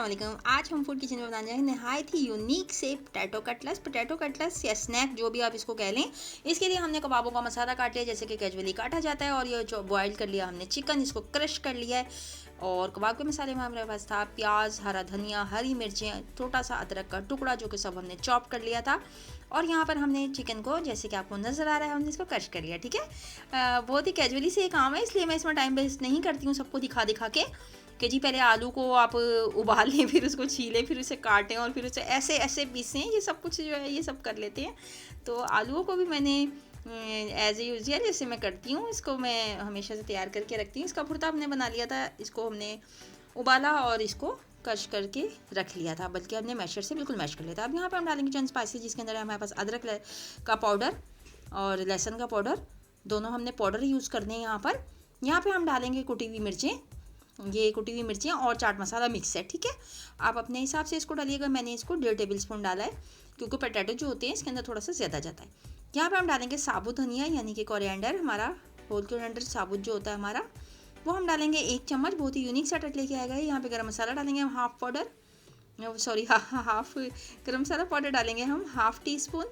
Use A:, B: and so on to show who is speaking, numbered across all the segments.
A: वालेकुम। आज हम फूड किचन में बनाने जा रहे हैं नहायत ही यूनिक से पोटैटो कटलेट्स या स्नैक जो भी आप इसको कह लें। इसके लिए हमने कबाबों का मसाला काट लिया जैसे कि कैजुअली काटा जाता है, और ये जो बॉयल कर लिया हमने चिकन, इसको क्रश कर लिया है। और कबाब के मसाले में हमारे पास था प्याज, हरा धनिया, हरी मिर्चें, छोटा सा अदरक का टुकड़ा जो कि सब हमने चॉप कर लिया था। और यहाँ पर हमने चिकन को, जैसे कि आपको नज़र आ रहा है, हमने इसको क्रश कर लिया। ठीक है, बहुत ही कैजुअली से ये काम है, इसलिए मैं इसमें टाइम वेस्ट नहीं करती हूँ सबको दिखा दिखा के कि जी पहले आलू को आप उबाल लें, फिर उसको छीलें, फिर उसे काटें और फिर उसे ऐसे ऐसे पीसें। ये सब कुछ जो है ये सब कर लेते हैं। तो आलूओं को भी मैंने एज ए यूजल जैसे मैं करती हूँ, इसको मैं हमेशा से तैयार करके रखती हूँ। इसका भुर्ता हमने बना लिया था, इसको हमने उबाला और इसको कश करके रख लिया था, बल्कि हमने मैशर से बिल्कुल मैश कर लिया था। अब यहाँ पर हम डालेंगे चंद स्पाइसेस, जिसके अंदर हमारे पास अदरक का पाउडर और लहसुन का पाउडर, दोनों हमने पाउडर यूज़ करने हैं। यहाँ पर हम डालेंगे कुटी हुई मिर्चें, ये कुटी हुई मिर्चें और चाट मसाला मिक्स है। ठीक है, आप अपने हिसाब से इसको डालिएगा। मैंने इसको 1.5 टेबल स्पून डाला है, क्योंकि पोटैटो जो होते हैं इसके अंदर थोड़ा सा ज़्यादा जाता है। यहाँ पर हम डालेंगे साबुत धनिया, यानी कि कोरिएंडर, हमारा होल कोरिएंडर साबुत जो होता है हमारा, वो हम डालेंगे 1 चम्मच। बहुत ही यूनिक सा टच लेके आएगा। यहाँ पे गरम मसाला डालेंगे हम हाफ गरम मसाला पाउडर डालेंगे हम हाफ टी स्पून।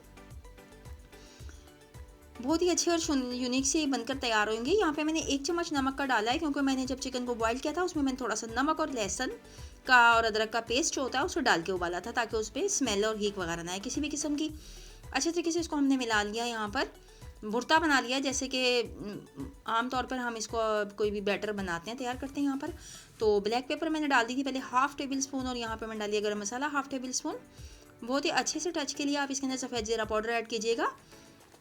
A: बहुत ही अच्छे और यूनिक से बनकर तैयार होंगे। यहाँ पे मैंने 1 चम्मच नमक का डाला है, क्योंकि मैंने जब चिकन को बॉईल किया था उसमें मैंने थोड़ा सा नमक और लहसुन का और अदरक का पेस्ट जो होता है उसको डाल के उबाला था, ताकि उस पर स्मेल और हीक वगैरह ना आए किसी भी किस्म की। अच्छे तरीके से इसको हमने मिला लिया। यहाँ पर भुर्ता बना लिया, जैसे कि आमतौर पर हम इसको कोई भी बैटर बनाते हैं, तैयार करते हैं। यहाँ पर तो ब्लैक पेपर मैंने डाल दी थी पहले हाफ टेबल स्पून, और यहाँ पर मैंने डाल दिया गर्म मसाला हाफ टेबल स्पून। बहुत ही अच्छे से टच के लिए आप इसके अंदर सफ़ेद ज़ीरा पाउडर ऐड कीजिएगा,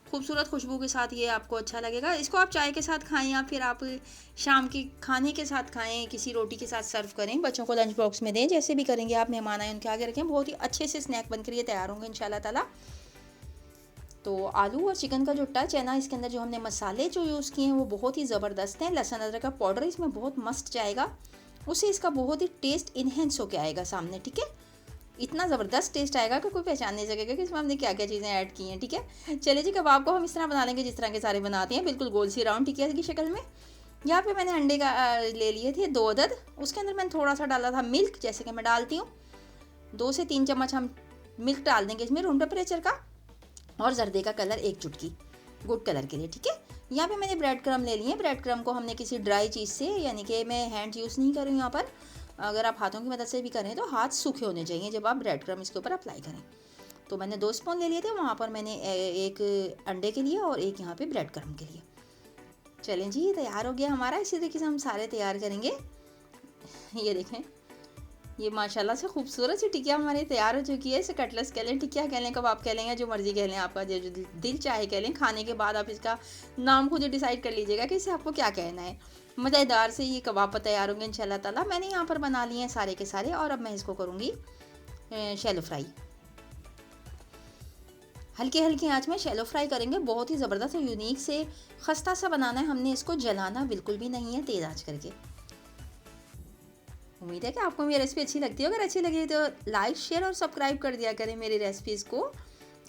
A: खूबसूरत खुशबू के साथ ये आपको अच्छा लगेगा। इसको आप चाय के साथ खाएं या फिर आप शाम के खाने के साथ खाएं, किसी रोटी के साथ सर्व करें, बच्चों को लंच बॉक्स में दें, जैसे भी करेंगे आप, मेहमान आए उनके आगे रखें। बहुत ही अच्छे से स्नैक बनकर ये तैयार होंगे इंशाल्लाह ताला। तो आलू और चिकन का जो टच है ना, इसके अंदर जो हमने मसाले जो यूज़ किए हैं वो बहुत ही ज़बरदस्त हैं। लहसुन अदरक का पाउडर इसमें बहुत मस्त जाएगा, उससे इसका बहुत ही टेस्ट इन्हेंस होकर आएगा सामने। ठीक है, इतना ज़बरदस्त टेस्ट आएगा कि कोई पहचान नहीं सकेगा कि इसमें हमने क्या क्या चीज़ें ऐड की हैं। ठीक है, चलिए जी, कबाब को हम इस तरह बना लेंगे जिस तरह के सारे बनाते हैं, बिल्कुल गोल सी राउंड टिकिया की शक्ल में। यहाँ पे मैंने अंडे का ले लिए थे 2 अदद, उसके अंदर मैंने थोड़ा सा डाला था मिल्क, जैसे कि मैं डालती हूँ। 2 से 3 चम्मच हम मिल्क डाल देंगे इसमें रूम टेम्परेचर का, और जर्दे का कलर 1 चुटकी गुड कलर के लिए। ठीक है, यहाँ पे मैंने ब्रेड क्रम्ब ले लिए। ब्रेड क्रम्ब को हमने किसी ड्राई चीज़ से, यानी कि मैं हैंड यूज़ नहीं कर रही हूँ यहाँ पर, अगर आप हाथों की मदद से भी करें तो हाथ सूखे होने चाहिए जब आप ब्रेड क्रम्ब इसके ऊपर अप्लाई करें। तो मैंने 2 स्पून ले लिए थे, वहाँ पर मैंने एक अंडे के लिए और एक यहाँ पे ब्रेड क्रम्ब के लिए। चलें जी, ये तैयार हो गया हमारा। इसी तरीके से हम सारे तैयार करेंगे। ये देखें, ये माशाल्लाह से खूबसूरत सी टिकिया हमारी तैयार हो चुकी है। इसे कटलेट्स कह लें, टिकिया कह लें, कबाब कह लें, या जो मर्ज़ी कह लें, आपका जो दिल चाहे कह लें। खाने के बाद आप इसका नाम खुद डिसाइड कर लीजिएगा कि इसे आपको क्या कहना है। मज़ेदार से ये कबाब तैयार होंगे इंशाल्लाह ताला। मैंने यहाँ पर बना लिए हैं सारे के सारे, और अब मैं इसको करूँगी शैलो फ्राई। हल्की हल्की आंच में शैलो फ्राई करेंगे। बहुत ही ज़बरदस्त और यूनिक से खस्ता सा बनाना है हमने, इसको जलाना बिल्कुल भी नहीं है, तेज़ आंच करके। उम्मीद है कि आपको मेरी रेसिपी अच्छी लगती है। अगर अच्छी लगी तो लाइक, शेयर और सब्सक्राइब कर दिया करें मेरी रेसिपीज़ को।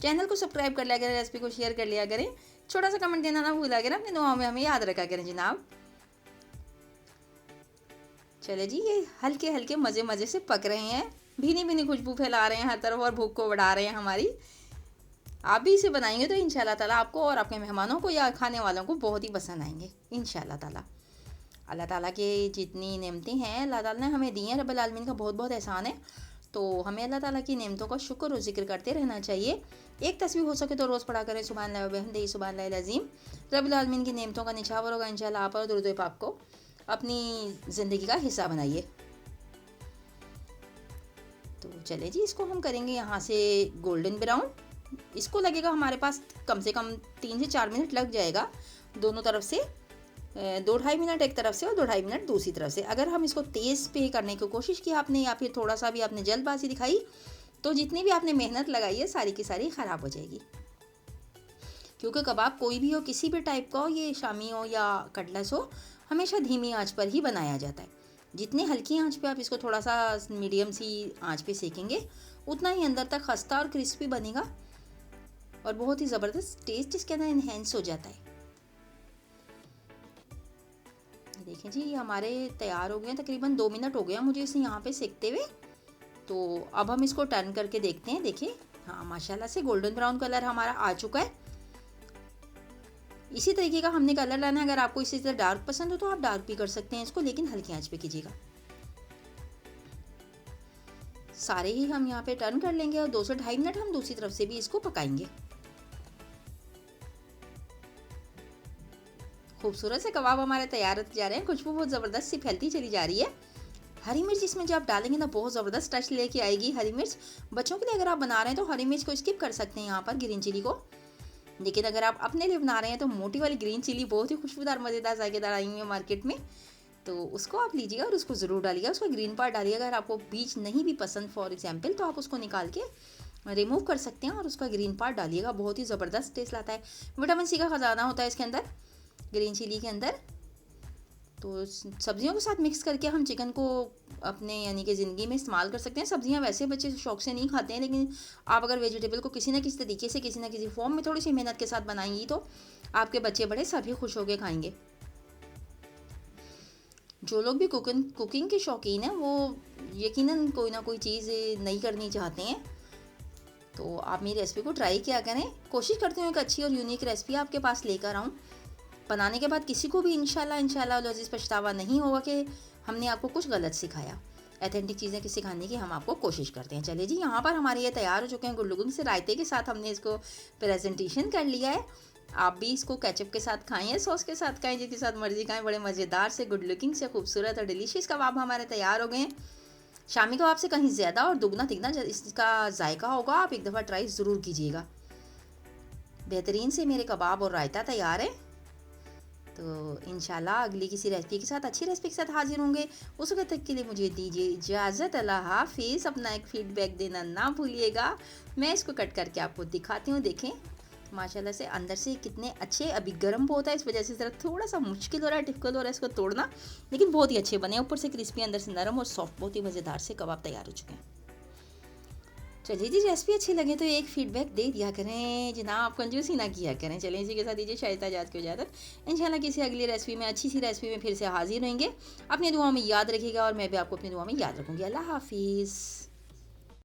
A: चैनल को सब्सक्राइब कर लिया करें, रेसिपी को शेयर कर लिया करें, छोटा सा कमेंट देना ना भूला करें, अपनी दुआओं में हमें याद रखा करें जनाब। चले जी, ये हल्के हल्के मज़े मज़े से पक रहे हैं, भीनी भीनी खुशबू फैला रहे हैं हर तरफ, और भूख को बढ़ा रहे हैं हमारी। आप भी इसे बनाएंगे तो इंशाल्लाह ताला आपको और आपके मेहमानों को या खाने वालों को बहुत ही पसंद आएंगे इंशाल्लाह ताला। अल्लाह ताला के जितनी नेमतें हैं अल्लाह ताला ने हमें दी हैं, रब्बुल आलमीन का बहुत बहुत एहसान है। तो हमें अल्लाह ताला की नेमतों का शुक्र और ज़िक्र करते रहना चाहिए। एक तस्बीह हो सके तो रोज़ पढ़ा करें, सुभान अल्लाह व बिहम्दिही सुभानल्लाहिल अज़ीम। रब्बुल आलमीन की नेमतों का निछावर होगा इंशाल्लाह। आप और दुरूद पाक को अपनी ज़िंदगी का हिस्सा बनाइए। तो चले जी, इसको हम करेंगे यहाँ से गोल्डन ब्राउन। इसको लगेगा हमारे पास कम से कम 3 से 4 मिनट लग जाएगा, दोनों तरफ से 2-2.5 मिनट एक तरफ से और 2-2.5 मिनट दूसरी तरफ से। अगर हम इसको तेज़ पे करने की कोशिश की आपने, या फिर थोड़ा सा भी आपने जल्दबाजी दिखाई, तो जितनी भी आपने मेहनत लगाई है सारी की सारी ख़राब हो जाएगी। क्योंकि कबाब कोई भी हो, किसी भी टाइप का हो, ये शामी हो या कटलेट्स हो, हमेशा धीमी आंच पर ही बनाया जाता है। जितनी हल्की आंच पे आप इसको थोड़ा सा मीडियम सी आंच पे सेकेंगे, उतना ही अंदर तक खस्ता और क्रिस्पी बनेगा, और बहुत ही ज़बरदस्त टेस्ट इसके अंदर इन्हेंस हो जाता है। देखें जी, ये हमारे तैयार हो गए हैं। तकरीबन 2 मिनट हो गया मुझे इसे यहाँ पे सेकते हुए। तो अब हम इसको टर्न करके देखते हैं। देखिए, हाँ माशाल्लाह से गोल्डन ब्राउन कलर हमारा आ चुका है। इसी तरीके का हमने कलर लाना है। अगर आपको इसी तरह डार्क पसंद हो तो आप डार्क भी कर सकते हैं इसको, लेकिन हल्की आंच पे कीजिएगा। सारे ही हम यहाँ पे टर्न कर लेंगे और 2 से 2.5 मिनट हम दूसरी तरफ से भी इसको पकाएंगे। खूबसूरत से कबाब हमारे तैयार होते जा रहे हैं। खुशबू बहुत ज़बरदस्त सी फैलती चली जा रही है। हरी मिर्च इसमें जब आप डालेंगे ना बहुत ज़बरदस्त टच लेके आएगी हरी मिर्च। बच्चों के लिए अगर आप बना रहे हैं तो हरी मिर्च को स्किप कर सकते हैं यहाँ पर, ग्रीन चिली को। लेकिन अगर आप अपने लिए बना रहे हैं तो मोटी वाली ग्रीन चिली बहुत ही खुशबूदार मज़ेदार जायकेदार आई हुई है मार्केट में, तो उसको आप लीजिएगा और उसको ज़रूर डालिएगा। उसका ग्रीन पार्ट डालिएगा। अगर आपको बीज नहीं भी पसंद फॉर एग्जाम्पल, तो आप उसको निकाल के रिमूव कर सकते हैं और उसका ग्रीन पार्ट डालिएगा। बहुत ही ज़बरदस्त टेस्ट लाता है। विटामिन सी का ख़जाना होता है इसके अंदर, ग्रीन चिली के अंदर। तो सब्जियों के साथ मिक्स करके हम चिकन को अपने यानी कि ज़िंदगी में इस्तेमाल कर सकते हैं। सब्जियां वैसे बच्चे शौक से नहीं खाते हैं, लेकिन आप अगर वेजिटेबल को किसी न किसी तरीके से, किसी न किसी फॉर्म में थोड़ी सी मेहनत के साथ बनाएंगी तो आपके बच्चे बड़े सभी खुश होकर खाएंगे। जो लोग भी कुकिंग के शौकीन हैं वो यकीनन कोई ना कोई चीज़ नई करनी चाहते हैं, तो आप मेरी रेसिपी को ट्राई किया करें। कोशिश करती हूँ एक अच्छी और यूनिक रेसिपी आपके पास लेकर आऊँ। बनाने के बाद किसी को भी इंशाल्लाह लजीज पछतावा नहीं होगा कि हमने आपको कुछ गलत सिखाया। ऑथेंटिक चीज़ें सिखाने की हम आपको कोशिश करते हैं। चलिए जी, यहाँ पर हमारे ये तैयार हो चुके हैं। गुड लुकिंग से रायते के साथ हमने इसको प्रेजेंटेशन कर लिया है। आप भी इसको केचप के साथ खाएं या सॉस के साथ खाएं, जिसके साथ मर्जी खाएं। बड़े मज़ेदार से, गुड लुकिंग से, खूबसूरत और डिलीशियस कबाब हमारे तैयार हो गए हैं। शामी कबाब से कहीं ज़्यादा और दुगना तिगना इसका जायका होगा। आप एक दफ़ा ट्राई ज़रूर कीजिएगा। बेहतरीन से मेरे कबाब और रायता तैयार है। तो इंशाल्लाह अगली किसी रेसिपी के साथ, अच्छी रेसिपी के साथ हाजिर होंगे। उस वक्त तक के लिए मुझे दीजिए इजाज़त। अल्लाह हाफिज़। अपना एक फीडबैक देना ना भूलिएगा। मैं इसको कट करके आपको दिखाती हूँ। देखें माशाल्लाह से अंदर से कितने अच्छे, अभी गर्म बहुत है इस वजह से ज़रा थोड़ा सा मुश्किल हो रहा है, डिफिकल्ट हो रहा है इसको तोड़ना, लेकिन बहुत ही अच्छे बने। ऊपर से क्रिस्पी, अंदर से नरम और सॉफ्ट, बहुत ही मज़ेदार से कबाब तैयार हो चुके हैं। चलिए जी, रेसिपी अच्छी लगे तो एक फीडबैक दे दिया करें जनाब, कंजूसी ना किया करें। चलिए इसी के साथ दीजिए शाइस्ता जात की इजाज़त। इंशाल्लाह किसी अगली रेसिपी में, अच्छी सी रेसिपी में फिर से हाजिर रहेंगे। अपनी दुआ में याद रखिएगा और मैं भी आपको अपनी दुआ में याद रखूँगी। अल्लाह हाफिज़।